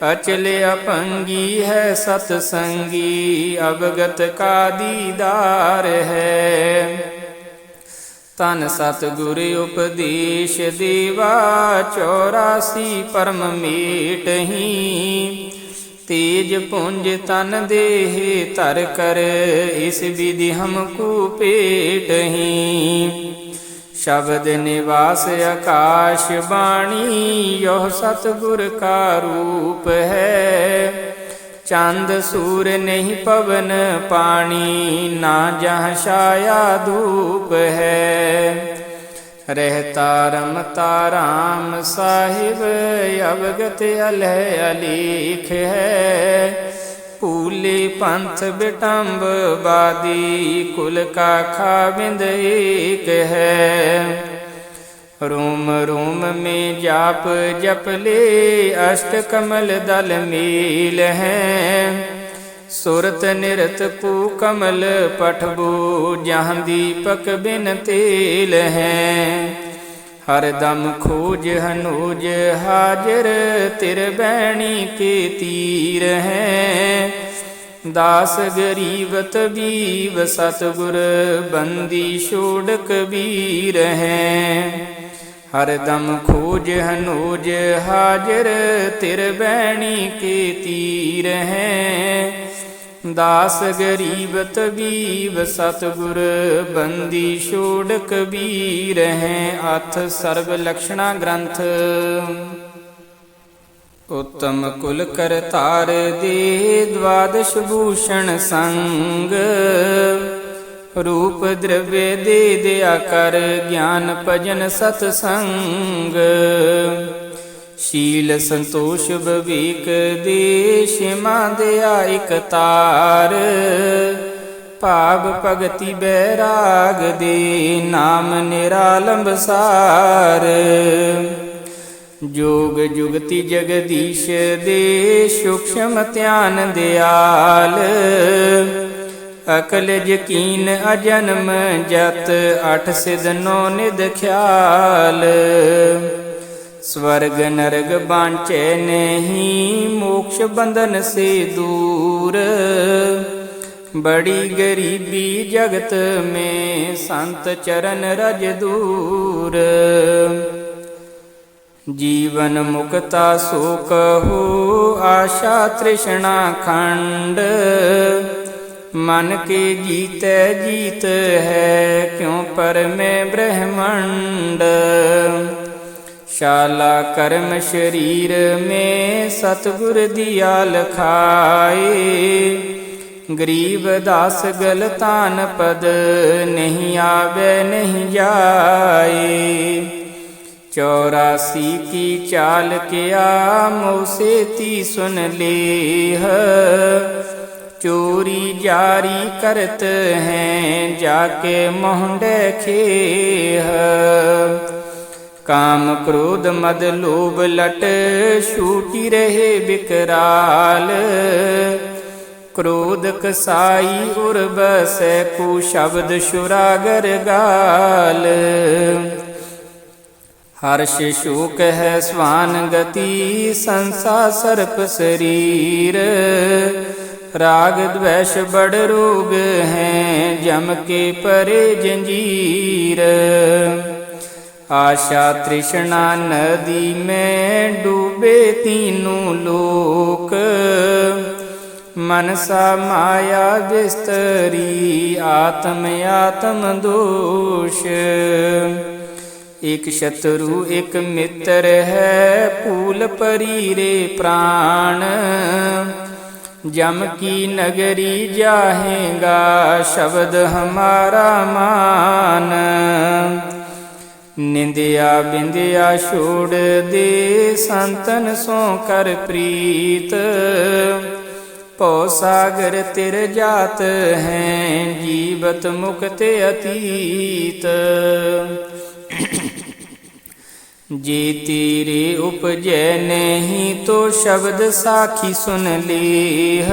अचल अपंगी है सतसंगी, अवगत का दीदार है। तन सतगुर उपदेश देवा, 84 परम मेटहि। तेज पुंज तन देह तर कर, इस विधि हमको पेटहि। शब्द निवास आकाश वाणी, यह सतगुर का रूप है। चांद सूर नहीं पवन पानी, ना जहाँ छाया धूप है। रहता रमता राम साहिब, अवगत अलह अलेख है। पूले पंथ बिटम्ब बादी, कुल का खाविंद एक है। रोम रोम में जाप जप ले, अष्ट कमल दल मेल हैं। सुरत निरत को कमल पठबो, जहाँ दीपक बिन तेल हैं। हरदम खोज हनोज हाजिर, तिरबैणी के तीर हैं। दास गरीब तबीब सतगुर, बंदी छोड़ कबीर हैं। हरदम खोज हनोज हाजिर, तिरबैणी के तीर हैं। दास गरीब तबीब सतगुर, बंदी छोड़ कबीर हैं। अथ सर्व लक्षणा ग्रंथ। उत्तम कुल करतार दे, द्वादश भूषण संग। रूप द्रव्य दे दया कर, ज्ञान भजन सतसंग। शील संतोष विवेक दे, क्षमा दया एक तार। भाव भगति बैराग दे, नाम निरालंब सार। जोग जुगति जगदीश दे, सूक्ष्म ध्यान दयाल। अकल यकीन अजन्म जत, 8 सिद्ध 9 निध ख्याल। स्वर्ग नरक बांचे नहीं, मोक्ष बंधन से दूर। बड़ी गरीबी जगत में, संत चरण रज दूर। जीवन मुक्ता सो कहो आशा तृष्णा खंड। मन के जीते जीत है क्यों पर में ब्रह्मंड। शाला कर्म शरीर में सतगुर दिया लखाए। गरीब दास गलतान पद नहीं आवे नहीं जाए। 84 की चाल क्या मोसे ती सुन लेह। चोरी जारी करत हैं जाके मोहंडे खेह। काम क्रोध मद लोभ लट छूटी रहे विकराल। क्रोध कसाई उर बसै को शब्द शुरागर गाल। हर्ष शोक है स्वान गति संसा सर्प शरीर। राग द्वेष बड़ रोग हैं जम के परे जंजीर। आशा तृष्णा नदी में डूबे तीनों लोक। मनसा माया बिस्तरी आत्म आत्म दोष। एक शत्रु एक मित्र है फूल परी रे प्राण। जम की नगरी जाहेगा शब्द हमारा मान। निंदिया बिंदिया छोड़ दे संतन सो कर प्रीत। पौ सागर तिर जात हैं जीवत मुक्त अतीत। जे तेरे उपजै नहीं तो शब्द साखी सुन लेह।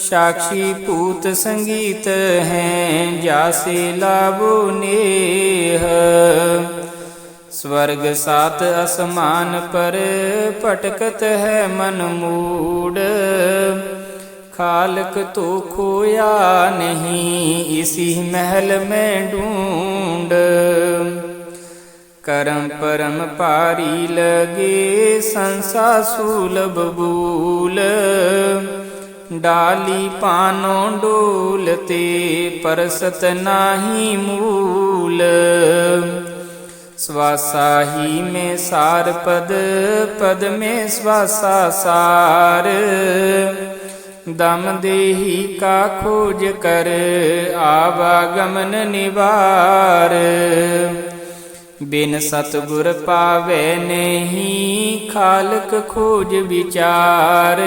साक्षी पूत संगीत हैं जासे लाभो नेह। स्वर्ग सात आसमान पर पटकत है मन मूड। खालक तो खोया नहीं इसी महल में ढूंढ। करम परम पारी लगे संसा सुलभ बूल। डाली पानों डोलते परसत नाही मूल। श्वासा ही में सार पद पद में श्वासा सार। दम देही का खोज कर आवागमन निवार। बिन सतगुर पावे नहीं खालक खोज विचार।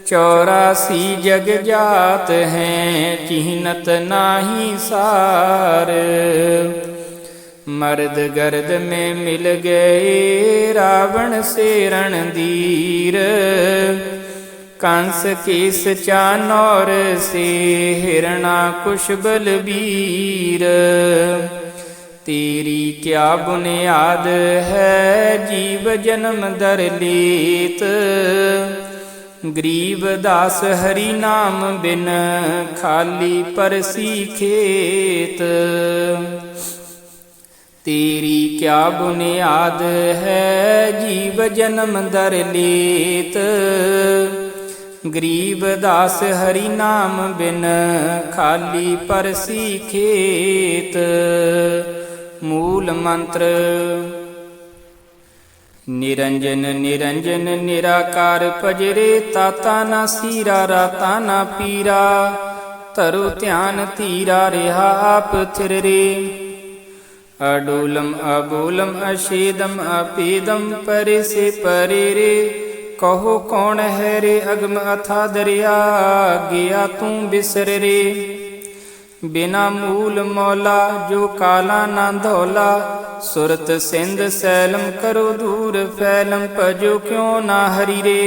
84 जग जात हैं चिन्हत नाही सार। मर्द गर्द में मिल गए रावण से रणधीर। कंस केस चानौर से हिरणाकुश बलबीर। तेरी क्या बुनियाद है जीव जन्म दर लेत। गरीब दास हरि नाम बिन खाली परसी खेत। तेरी क्या बुनियाद है जीव जन्म दर लेत। गरीब दास हरि नाम बिन खाली परसी खेत। मूल मंत्र। निरंजन निरंजन निराकार पजरे ताता ना सीरा राता ना पीरा। तरु ध्यान तीरा रिहा आप थिर रे। अडोलम अबोलम अशेदम अपेदम परे से परे रे। कहो कौन है रे अगम अथा दरिया गया तू बिसर रे। बिना मूल मौला जो काला ना धौला। सुरत सिंध सैलम करो दूर फैलम पजो क्यों ना हरि रे।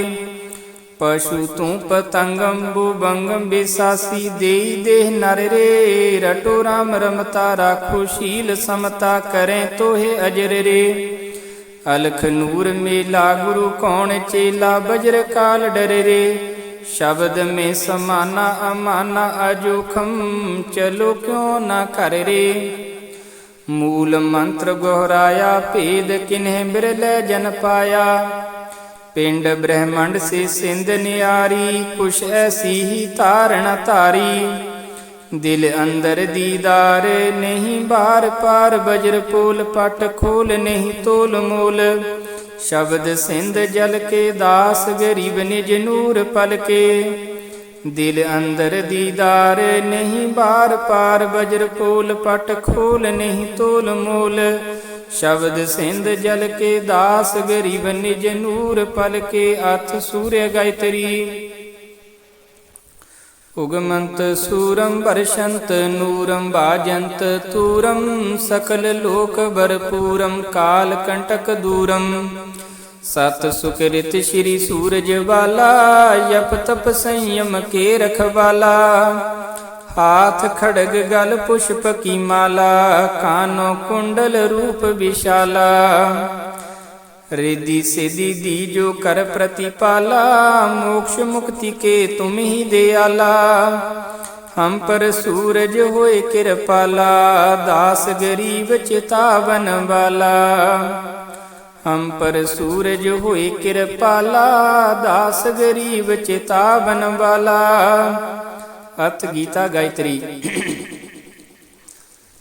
पशु तू पतंगम बुबंगम बिसासी दे देह नर रे। रटो राम रमता राखो शील समता करें तो है अजर रे। अलख नूर मेला गुरु कौन चेला बज्र काल डर रे। शब्द में समाना अमाना अजोखम चलो क्यों ना कर रे। मूल मंत्र गोहराया, भेद किन्हें बिरले जन पाया। पिंड ब्रह्मंड से सिंध न्यारी, कुछ ऐसी ही तारण तारी। दिल अंदर दीदार नहीं बार पार, बज्र पोल पट खोल नहीं तोल मोल। शब्द सिंध जल के दास, गरीब निज नूर पल के। दिल अंदर दीदार नहीं बार पार, बज्र पोल पट खोल नहीं तोल मोल। शब्द सिंध जल के दास, गरीब निज नूर पल के। अथ सूर्य गायत्री। उगमंत सूरम वर्षंत, नूरम बाजंत तूरम। सकल लोक भरपूरम, काल कंटक दूरम। सत सुकृत श्री सूरज वाला, जप तप संयम के रखवाला। हाथ खड़ग गल पुष्प की माला, कानों कुंडल रूप विशाला। रिद्धि सिद्धि दी जो कर प्रतिपाला, मोक्ष मुक्ति के तुम ही दयाला। हम पर सूरज होए कृपाला, दास गरीब चितावन वाला। हम पर सूरज होए कृपाला, दास गरीब चितावन वाला। अथ गीता गायत्री।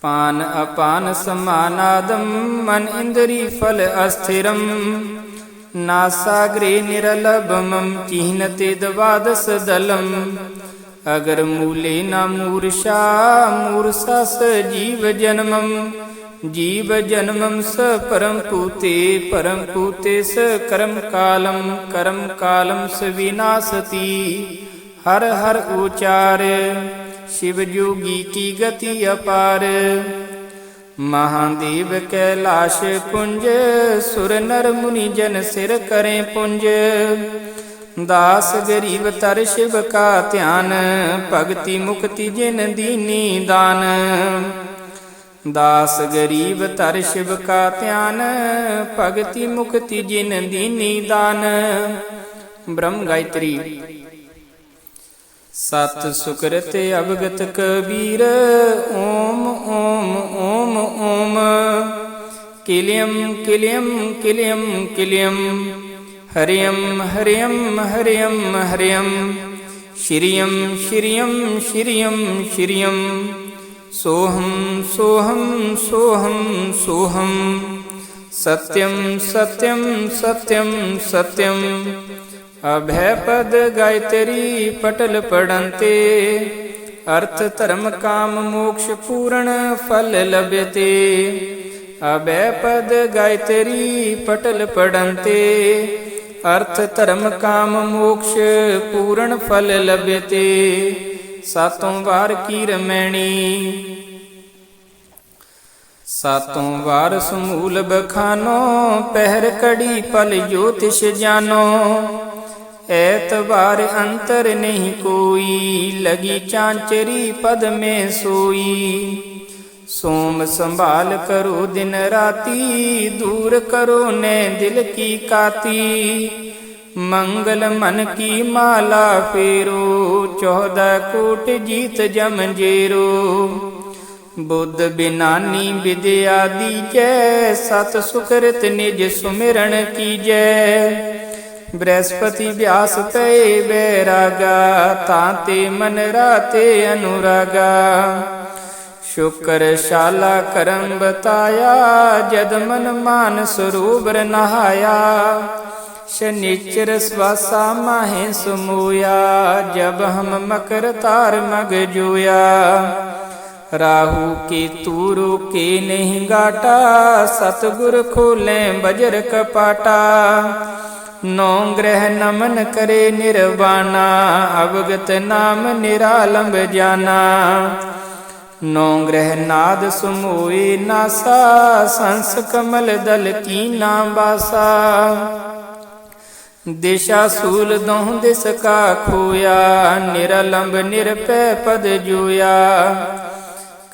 पान अपान समानादम, मन इंद्री फल अस्थिरम। नासाग्रे निरलभमं, चिह्नते द्वादश दलम। अगर मूले न मूर्षा, मूर्षा स जीव जन्मम। जीव जन्मम स परम पूते, परम पूते स कर्म कालम। कर्म कालम स विनाशति, हर हर उचार। शिव योगी की गति अपार। महादेव कैलाश कुंज, सुर नर मुनि जन सिर करें पुंज। दास गरीब तर शिव का ध्यान, भक्ति मुक्ति जिन दीनी दान। दास गरीब तर शिव का ध्यान, भक्ति मुक्ति जिन दीनी दान। ब्रह्म गायत्री। सत सुकृत अवगत कबीर, ओम ओम ओम ओम। किलियम किलियम किलियम किलियम, हरियम हरियम हरियम हरियम। श्रियम श्रियम श्रियम श्रियम। सोहम सोहम सोहम सोहम। सत्यम सत्यम सत्यम सत्यम। अभय पद गायत्री पटल पढ़न्ते, अर्थ धर्म काम मोक्ष पूर्ण फल लभ्यते। अभय पद गायत्री पटल पढ़न्ते, अर्थ धर्म काम मोक्ष पूर्ण फल लभ्यते। सातों वार की रमैणी। सातों वार समूल बखानो, पहर कड़ी पल ज्योतिष जानो। ऐतबार अंतर नहीं कोई, लगी चांचरी पद में सोई। सोम संभाल करो दिन राती, दूर करो ने दिल की काती। मंगल मन की माला फेरो, 14 कोट जीत जमजेरो। बुद्ध बिनानी विद्या दीजै, सत सुकृत निज सुमिरन कीजै। बृहस्पति व्यास पे बैरागा, ताते मन राते अनुरागा। शुक्र शाला करम बताया, जद मन मान सरोवर नहाया। शनिचर स्वासा माहे समोया, जब हम मकर तार मग जोया। राहु के तूरो के नहीं गाटा, सतगुर खोले बजर कपाटा। 9 ग्रह नमन करे निर्वाणा, अवगत नाम निरालंब जाना। 9 ग्रह नाद सुमोए नासा, संस कमल दल की नाम बासा। दिशा सूल दोह दिस का खोया, निरलंब निरपै पद जोया।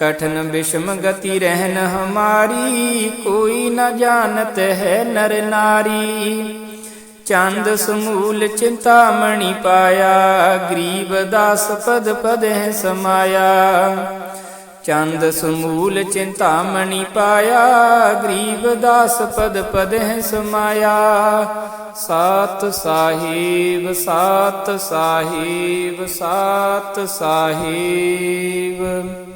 कठिन विषम गति रहन हमारी, कोई न जानत है नर नारी। चांद समूल चिंतामणि पाया, गरीब दास पद पद है समाया। ਚੰਦ ਸਮੂਲ ਚਿੰਤਾਮਣੀ ਪਾਇਆ, ਗਰੀਬ ਦਾਸ ਪਦ ਪਦਹਿ ਸਮਾਇਆ। ਸਤ ਸਾਹਿਬ ਸਤ ਸਾਹਿਬ ਸਤ ਸਾਹਿਬ।